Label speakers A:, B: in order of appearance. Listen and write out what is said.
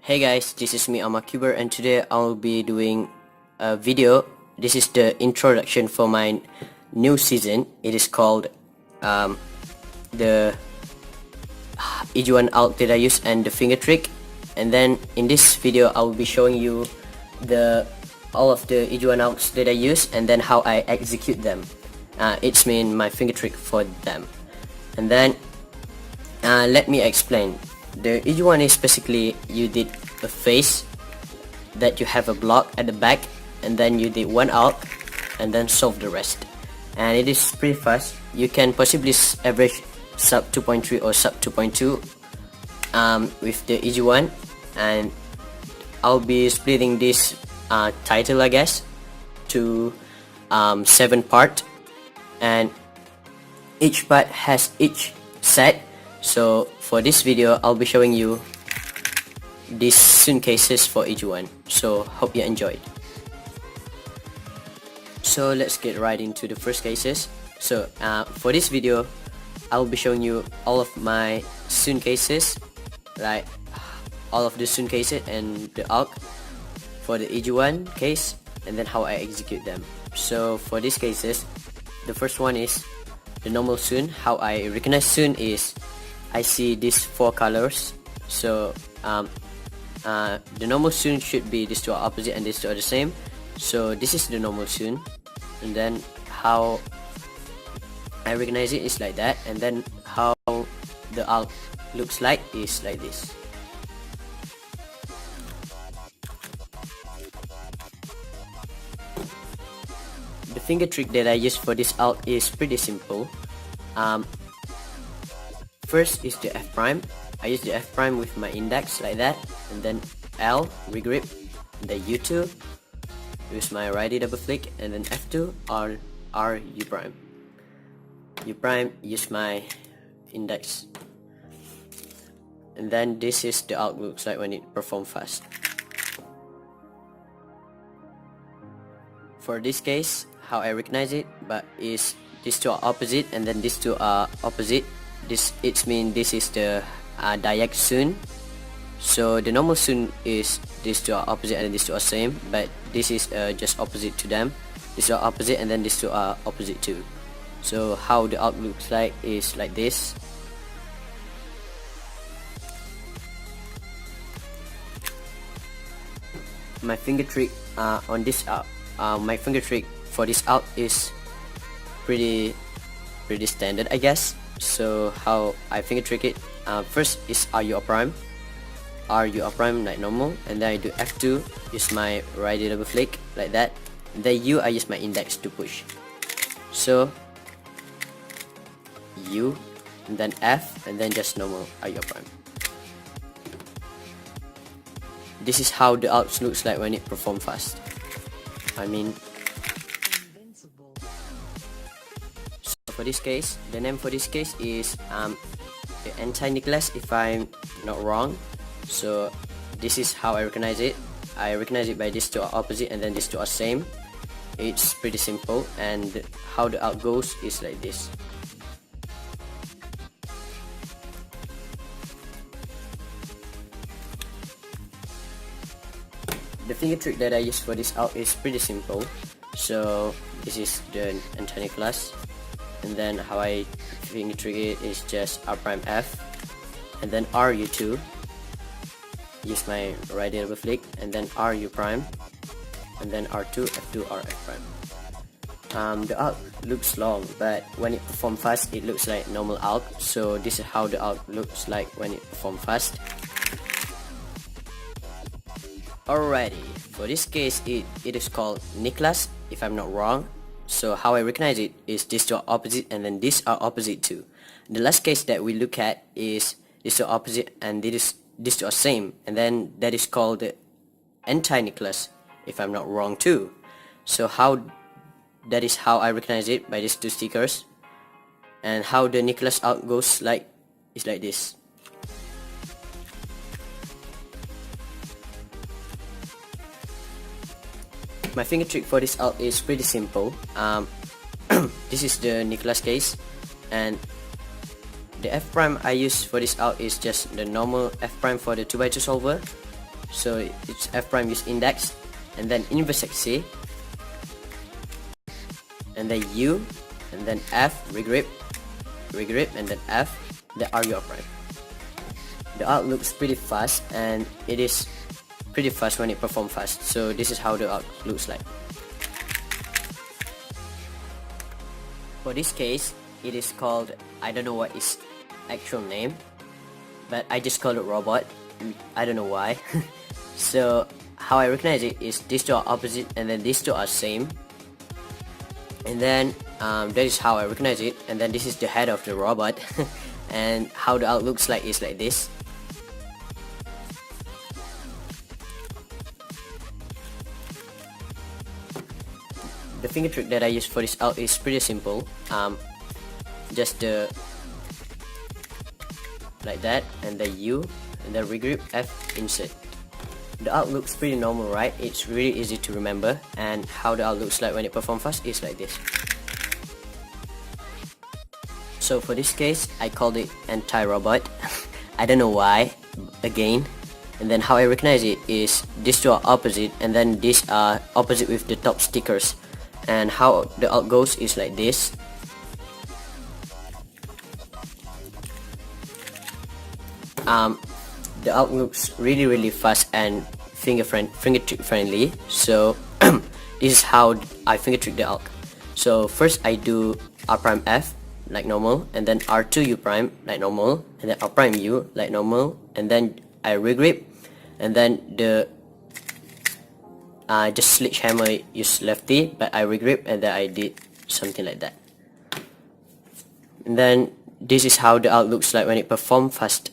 A: Hey guys, this is me Amakuber, and today I'll be doing a video. This is the introduction for my new season. It is called the EG-1 alt that I use and the finger trick. And then in this video I will be showing you all of the EG-1 alts that I use and then how I execute them. It's mean my finger trick for them. And then let me explain. The EG-1 is basically you did a face that you have a block at the back, and then you did one alt and then solve the rest, and it is pretty fast. You can possibly average sub 2.3 or sub 2.2 with the EG-1, and I'll be splitting this title I guess to 7 parts, and each part has each set. So for this video I'll be showing you these sune cases for EG-1, so hope you enjoyed. So let's get right into the first cases. So for this video I'll be showing you all of my sune cases, like all of the sune cases and the alt for the EG-1 case, and then how I execute them. So for these cases, the first one is the normal sune. How I recognize sune is I see these 4 colors. So the normal sune should be these two are opposite and these two are the same. So this is the normal sune, and then how I recognize it is like that, and then how the alt looks like is like this. The finger trick that I use for this alt is pretty simple. First is the F prime. I use the F prime with my index like that, and then L regrip, and then U2 use my righty double flick, and then F2 R U prime. U prime use my index, and then this is the alt looks like when it performs fast. For this case, how I recognize it, but is these two are opposite and then these two are opposite. It means this is the diag sune. So the normal sune is these two are opposite and these two are same, but this is just opposite to them. These are opposite and then these two are opposite too. So how the alt looks like is like this. My finger trick on this my finger trick for this alt is pretty standard I guess. So how I finger trick it, first is RU prime like normal, and then I do F2, use my righty double flick like that, and then U I use my index to push. So U and then F and then just normal RU prime. This is how the alt looks like when it performs fast. For this case, the name for this case is the anti-Nicholas, if I'm not wrong. So this is how I recognize it. I recognize it by these two are opposite and then these two are same. It's pretty simple, and how the alt goes is like this. The finger trick that I use for this alt is pretty simple. So this is the anti-Nicholas, and then how I finger trick it is just R prime F, and then RU2, use my right double flick, and then RU prime, and then R2 F2 R F prime. The alt looks long, but when it performs fast it looks like normal alt. So this is how the alt looks like when it performs fast. Alrighty, for this case it is called Nicholas, if I'm not wrong. So how I recognize it is these two are opposite and then these are opposite too. The last case that we look at is these two are opposite and these two are same, and then that is called the anti-Nicholas, if I'm not wrong too. So that is how I recognize it, by these two stickers. And how the Nicholas out goes like is like this. My finger trick for this alt is pretty simple. This is the Nicholas case, and the F prime I use for this alt is just the normal F prime for the 2x2 solver, so it's F prime use index, and then inverse C, and then U, and then F, regrip, and then F, the RU prime. The arc looks pretty fast, and it is pretty fast when it performs fast. So this is how the arc looks like. For this case, it is called, I don't know what its actual name, but I just call it robot. I don't know why. So how I recognize it is these two are opposite, and then these two are same, and then that is how I recognize it. And then this is the head of the robot. And how the arc looks like is like this. The finger trick that I use for this arc is pretty simple. Just like that, and the U, and then regrip, F, insert. The arc looks pretty normal, right? It's really easy to remember, and how the arc looks like when it performs fast is like this. So for this case, I called it anti-robot. I don't know why, again. And then how I recognize it is these two are opposite, and then these are opposite with the top stickers. And how the arc goes is like this. The arc looks really fast and finger trick friendly. So this is how I finger trick the arc. So first I do R prime F like normal, and then R2 U prime like normal, and then R prime U like normal, and then I regrip, and then the just sledgehammer use lefty, but I regrip, and then I did something like that. And then this is how the arc looks like when it performs fast.